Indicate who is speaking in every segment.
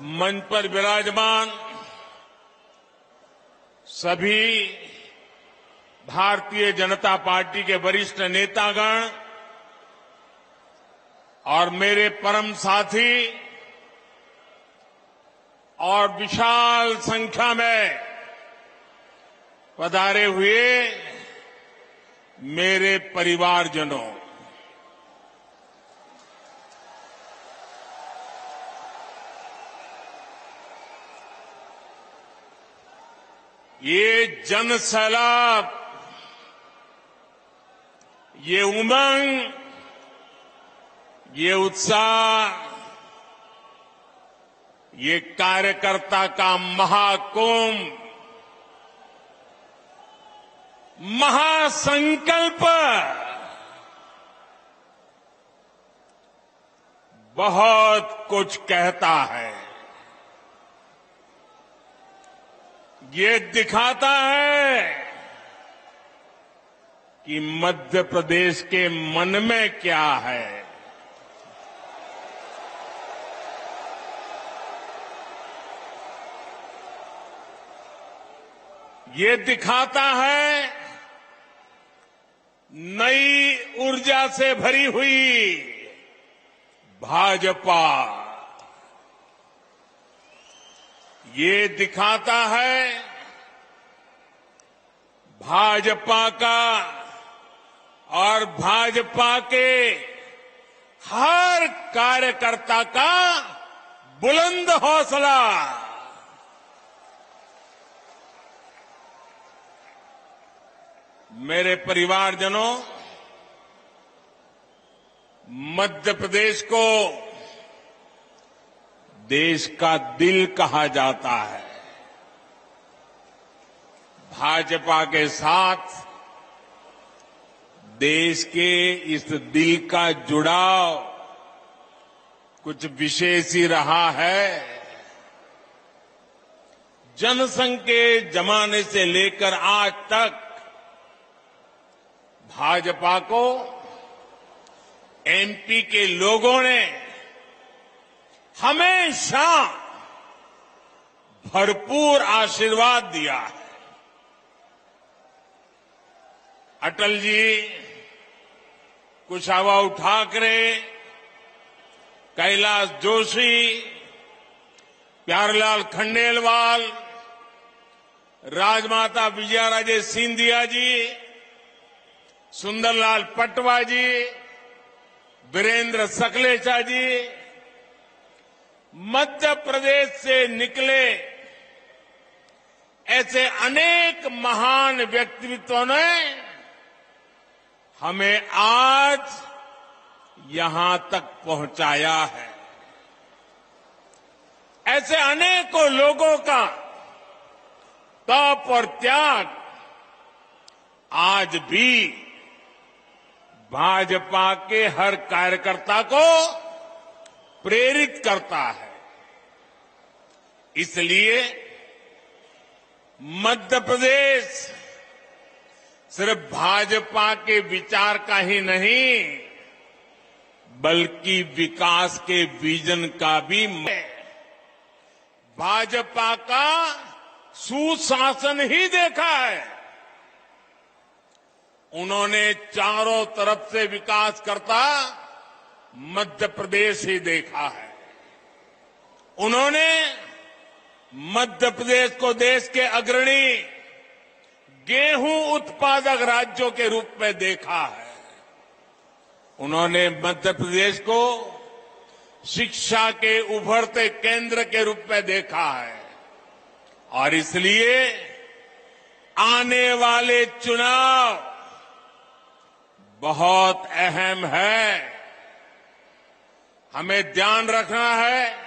Speaker 1: मंच पर विराजमान सभी भारतीय जनता पार्टी के वरिष्ठ नेतागण और मेरे परम साथी और विशाल संख्या में पधारे हुए मेरे परिवारजनों, ये जन सैलाब, ये उमंग, ये उत्साह, ये कार्यकर्ता का महाकुंभ, महासंकल्प बहुत कुछ कहता है। ये दिखाता है कि मध्य प्रदेश के मन में क्या है। ये दिखाता है नई ऊर्जा से भरी हुई भाजपा। ये दिखाता है भाजपा का और भाजपा के हर कार्यकर्ता का बुलंद हौसला। मेरे परिवारजनों, मध्य प्रदेश को देश का दिल कहा जाता है। भाजपा के साथ देश के इस दिल का जुड़ाव कुछ विशेष ही रहा है। जनसंघ के जमाने से लेकर आज तक भाजपा को एमपी के लोगों ने हमेशा भरपूर आशीर्वाद दिया है। अटल जी, कुशाभाऊ ठाकरे, कैलाश जोशी, प्यारेलाल खंडेलवाल, राजमाता विजयाराजे सिंधिया जी, सुंदरलाल पटवा जी, वीरेंद्र सकलेचा जी, मध्य प्रदेश से निकले ऐसे अनेक महान व्यक्तित्वों ने हमें आज यहां तक पहुंचाया है। ऐसे अनेकों लोगों का तप और त्याग आज भी भाजपा के हर कार्यकर्ता को प्रेरित करता है। इसलिए मध्य प्रदेश सिर्फ भाजपा के विचार का ही नहीं, बल्कि विकास के विजन का भी है। भाजपा का सुशासन ही देखा है। उन्होंने चारों तरफ से विकास करता मध्य प्रदेश ही देखा है। उन्होंने मध्य प्रदेश को देश के अग्रणी गेहूं उत्पादक राज्यों के रूप में देखा है। उन्होंने मध्य प्रदेश को शिक्षा के उभरते केंद्र के रूप में देखा है और इसलिए आने वाले चुनाव बहुत अहम है। हमें ध्यान रखना है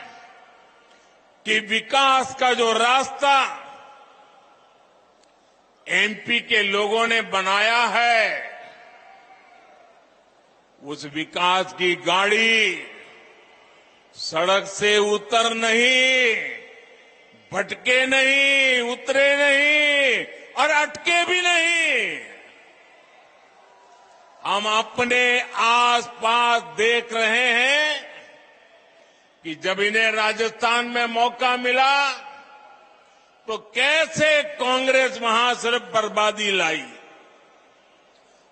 Speaker 1: कि विकास का जो रास्ता एमपी के लोगों ने बनाया है, उस विकास की गाड़ी सड़क से उतर नहीं, भटके नहीं, उतरे नहीं और अटके भी नहीं। हम अपने आसपास देख रहे हैं कि जब इन्हें राजस्थान में मौका मिला तो कैसे कांग्रेस वहां सिर्फ बर्बादी लाई।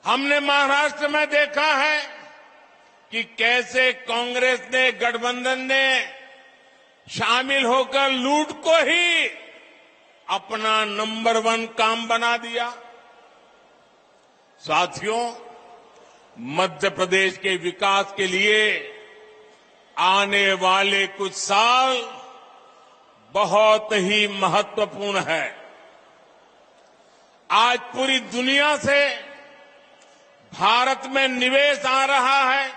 Speaker 1: हमने महाराष्ट्र में देखा है कि कैसे कांग्रेस ने, गठबंधन ने शामिल होकर लूट को ही अपना नंबर 1 काम बना दिया। साथियों, मध्य प्रदेश के विकास के लिए आने वाले कुछ साल बहुत ही महत्वपूर्ण है। आज पूरी दुनिया से भारत में निवेश आ रहा है,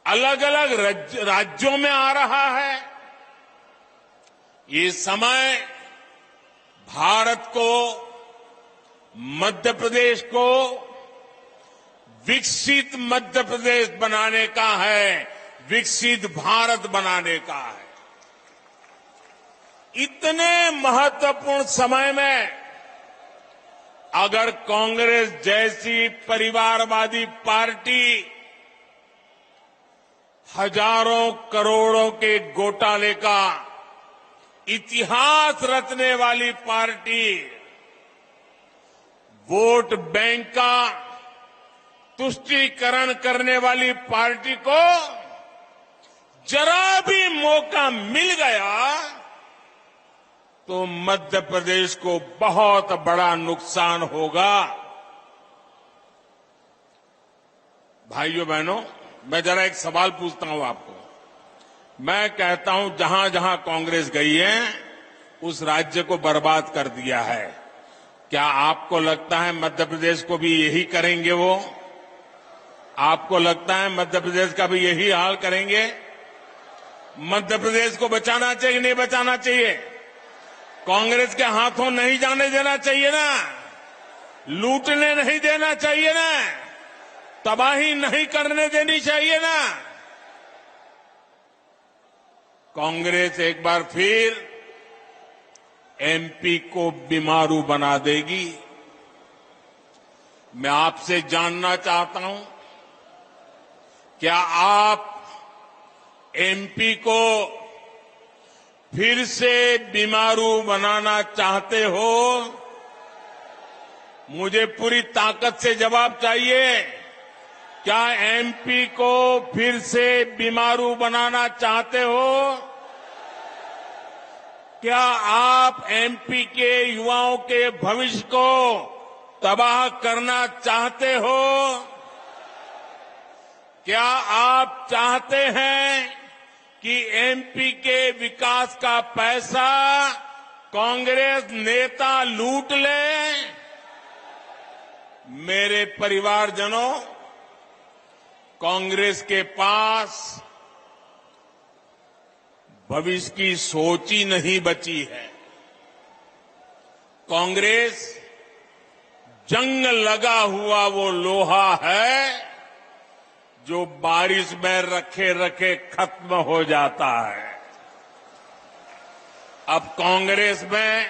Speaker 1: अलग अलग राज्यों में आ रहा है। ये समय भारत को, मध्य प्रदेश को विकसित मध्य प्रदेश बनाने का है, विकसित भारत बनाने का है। इतने महत्वपूर्ण समय में अगर कांग्रेस जैसी परिवारवादी पार्टी हजारों करोड़ों के घोटाले का इतिहास रचने वाली पार्टी, वोट बैंक का तुष्टीकरण करने वाली पार्टी को जरा भी मौका मिल गया तो मध्य प्रदेश को बहुत बड़ा नुकसान होगा। भाइयों बहनों, मैं जरा एक सवाल पूछता हूं आपको। मैं कहता हूं जहां जहां कांग्रेस गई है उस राज्य को बर्बाद कर दिया है। क्या आपको लगता है मध्य प्रदेश को भी यही करेंगे वो? आपको लगता है मध्य प्रदेश का भी यही हाल करेंगे? मध्य प्रदेश को बचाना चाहिए, नहीं बचाना चाहिए? कांग्रेस के हाथों नहीं जाने देना चाहिए ना, लूटने नहीं देना चाहिए ना, तबाही नहीं करने देनी चाहिए ना। कांग्रेस एक बार फिर एमपी को बीमारू बना देगी। मैं आपसे जानना चाहता हूं, क्या आप एमपी को फिर से बीमारू बनाना चाहते हो? मुझे पूरी ताकत से जवाब चाहिए। क्या एमपी को फिर से बीमारू बनाना चाहते हो? क्या आप एमपी के युवाओं के भविष्य को तबाह करना चाहते हो? क्या आप चाहते हैं कि एमपी के विकास का पैसा कांग्रेस नेता लूट ले? मेरे परिवारजनों, कांग्रेस के पास भविष्य की सोच ही नहीं बची है। कांग्रेस जंग लगा हुआ वो लोहा है जो बारिश में रखे रखे खत्म हो जाता है। अब कांग्रेस में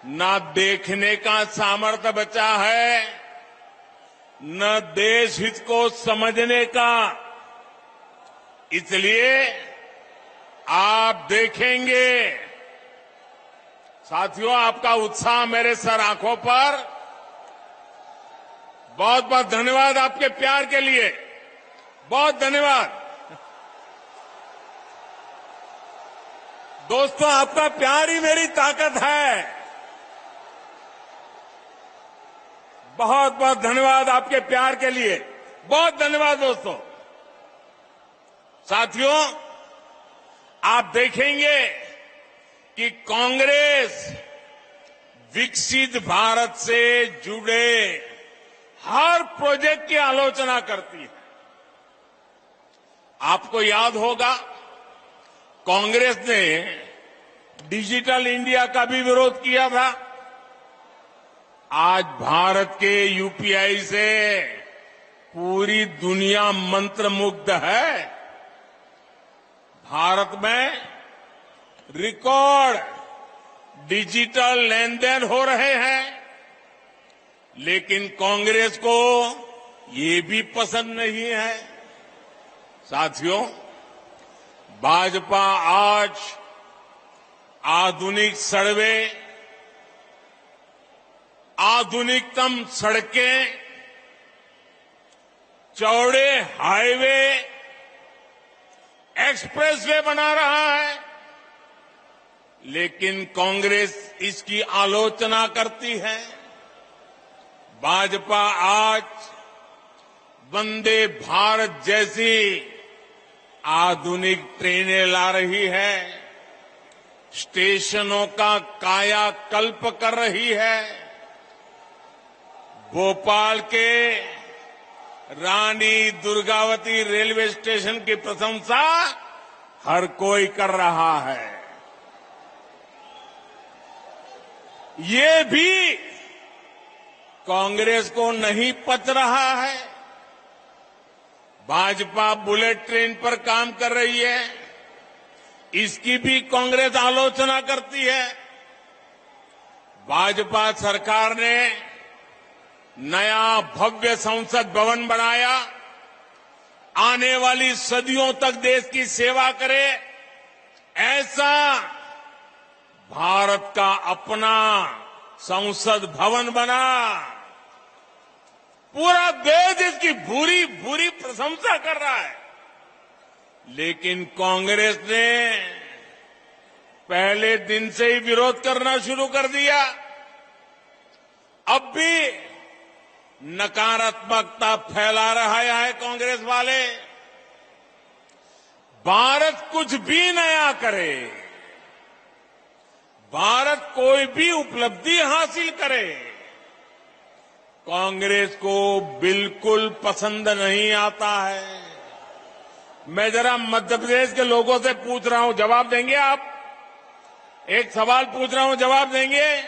Speaker 1: न देखने का सामर्थ्य बचा है, न देश हित को समझने का। इसलिए आप देखेंगे, साथियों, आपका उत्साह मेरे सर आंखों पर। बहुत बहुत धन्यवाद आपके प्यार के लिए, बहुत धन्यवाद। दोस्तों, आपका प्यार ही मेरी ताकत है। बहुत बहुत धन्यवाद आपके प्यार के लिए, बहुत धन्यवाद दोस्तों। साथियों, आप देखेंगे कि कांग्रेस विकसित भारत से जुड़े हर प्रोजेक्ट की आलोचना करती है। आपको याद होगा, कांग्रेस ने डिजिटल इंडिया का भी विरोध किया था। आज भारत के यूपीआई से पूरी दुनिया मंत्रमुग्ध है। भारत में रिकॉर्ड डिजिटल लेन देन हो रहे हैं, लेकिन कांग्रेस को ये भी पसंद नहीं है। साथियों, भाजपा आज आधुनिक सड़कें, आधुनिकतम सड़कें, चौड़े हाईवे, एक्सप्रेसवे बना रहा है, लेकिन कांग्रेस इसकी आलोचना करती है। भाजपा आज वंदे भारत जैसी आधुनिक ट्रेनें ला रही है, स्टेशनों का कायाकल्प कर रही है। भोपाल के रानी दुर्गावती रेलवे स्टेशन की प्रशंसा हर कोई कर रहा है। ये भी कांग्रेस को नहीं पच रहा है। भाजपा बुलेट ट्रेन पर काम कर रही है, इसकी भी कांग्रेस आलोचना करती है। भाजपा सरकार ने नया भव्य संसद भवन बनाया, आने वाली सदियों तक देश की सेवा करे, ऐसा भारत का अपना संसद भवन बना। पूरा देश इसकी भूरी भूरी प्रशंसा कर रहा है, लेकिन कांग्रेस ने पहले दिन से ही विरोध करना शुरू कर दिया। अब भी नकारात्मकता फैला रहा है कांग्रेस वाले। भारत कुछ भी नया करे, भारत कोई भी उपलब्धि हासिल करे, कांग्रेस को बिल्कुल पसंद नहीं आता है। मैं जरा मध्य प्रदेश के लोगों से पूछ रहा हूं, जवाब देंगे आप? एक सवाल पूछ रहा हूं, जवाब देंगे?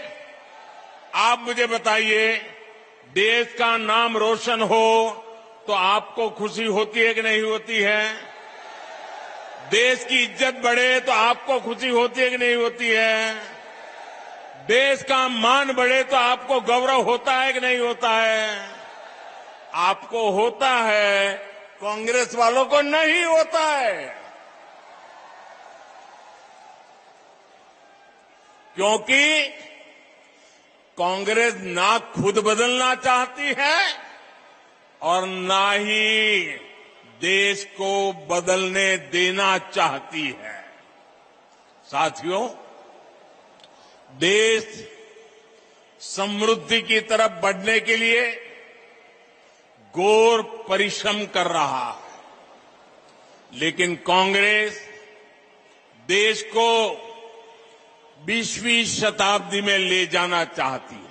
Speaker 1: आप मुझे बताइए, देश का नाम रोशन हो तो आपको खुशी होती है कि नहीं होती है? देश की इज्जत बढ़े तो आपको खुशी होती है कि नहीं होती है? देश का मान बढ़े तो आपको गौरव होता है कि नहीं होता है? आपको होता है, कांग्रेस वालों को नहीं होता है। क्योंकि कांग्रेस ना खुद बदलना चाहती है और ना ही देश को बदलने देना चाहती है। साथियों, देश समृद्धि की तरफ बढ़ने के लिए घोर परिश्रम कर रहा है, लेकिन कांग्रेस देश को 20वीं शताब्दी में ले जाना चाहती है।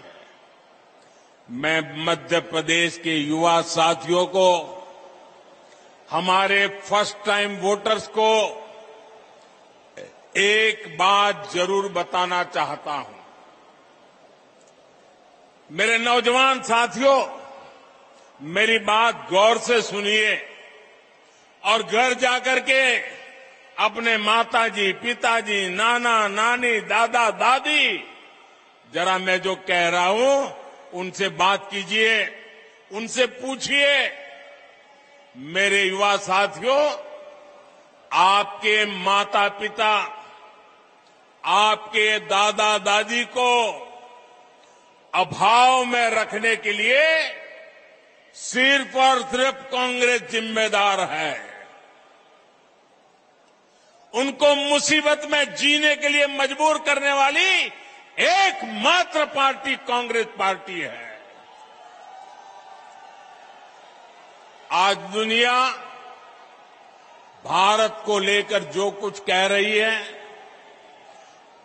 Speaker 1: मैं मध्य प्रदेश के युवा साथियों को, हमारे फर्स्ट टाइम वोटर्स को एक बात जरूर बताना चाहता हूं। मेरे नौजवान साथियों, मेरी बात गौर से सुनिए और घर जाकर के अपने माताजी, पिताजी, नाना, नानी, दादा, दादी, जरा मैं जो कह रहा हूं उनसे बात कीजिए, उनसे पूछिए। मेरे युवा साथियों, आपके माता पिता, आपके दादा दादी को अभाव में रखने के लिए सिर्फ और सिर्फ कांग्रेस जिम्मेदार है। उनको मुसीबत में जीने के लिए मजबूर करने वाली एकमात्र पार्टी कांग्रेस पार्टी है। आज दुनिया भारत को लेकर जो कुछ कह रही है,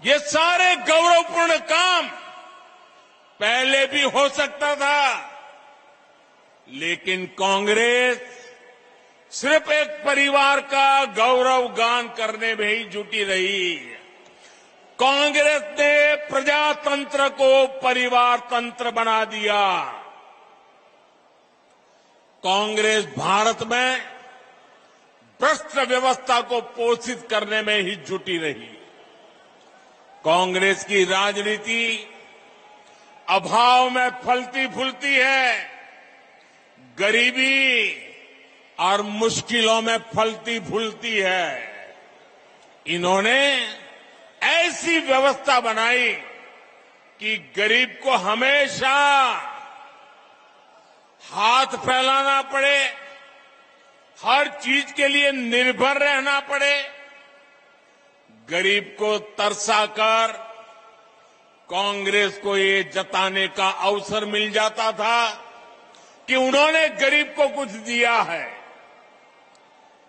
Speaker 1: ये सारे गौरवपूर्ण काम पहले भी हो सकता था, लेकिन कांग्रेस सिर्फ एक परिवार का गौरव गान करने में ही जुटी रही। कांग्रेस ने प्रजातंत्र को परिवार तंत्र बना दिया। कांग्रेस भारत में भ्रष्ट व्यवस्था को पोषित करने में ही जुटी रही। कांग्रेस की राजनीति अभाव में फलती फूलती है, गरीबी और मुश्किलों में फलती फूलती है। इन्होंने ऐसी व्यवस्था बनाई कि गरीब को हमेशा हाथ फैलाना पड़े, हर चीज के लिए निर्भर रहना पड़े। गरीब को तरसाकर कांग्रेस को ये जताने का अवसर मिल जाता था कि उन्होंने गरीब को कुछ दिया है।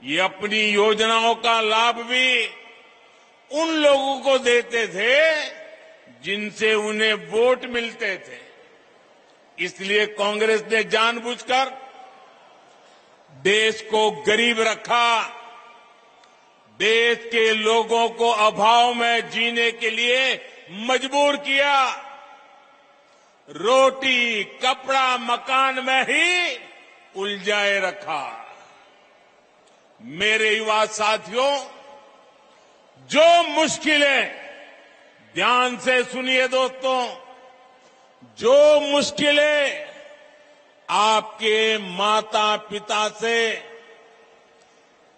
Speaker 1: ये अपनी योजनाओं का लाभ भी उन लोगों को देते थे जिनसे उन्हें वोट मिलते थे। इसलिए कांग्रेस ने जानबूझकर देश को गरीब रखा, देश के लोगों को अभाव में जीने के लिए मजबूर किया, रोटी कपड़ा मकान में ही उलझाए रखा। मेरे युवा साथियों, जो मुश्किलें, ध्यान से सुनिए दोस्तों, जो मुश्किलें आपके माता पिता से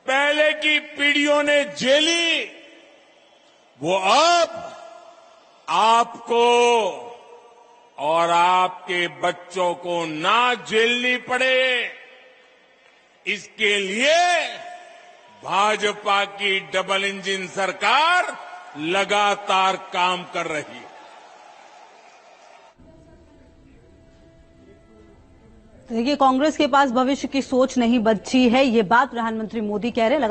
Speaker 1: पहले की पीढ़ियों ने झेली, वो अब आपको और आपके बच्चों को ना झेलनी पड़े, इसके लिए भाजपा की डबल इंजन सरकार लगातार काम कर रही है।
Speaker 2: देखिए, कांग्रेस के पास भविष्य की सोच नहीं बची है, ये बात प्रधानमंत्री मोदी कह रहे हैं।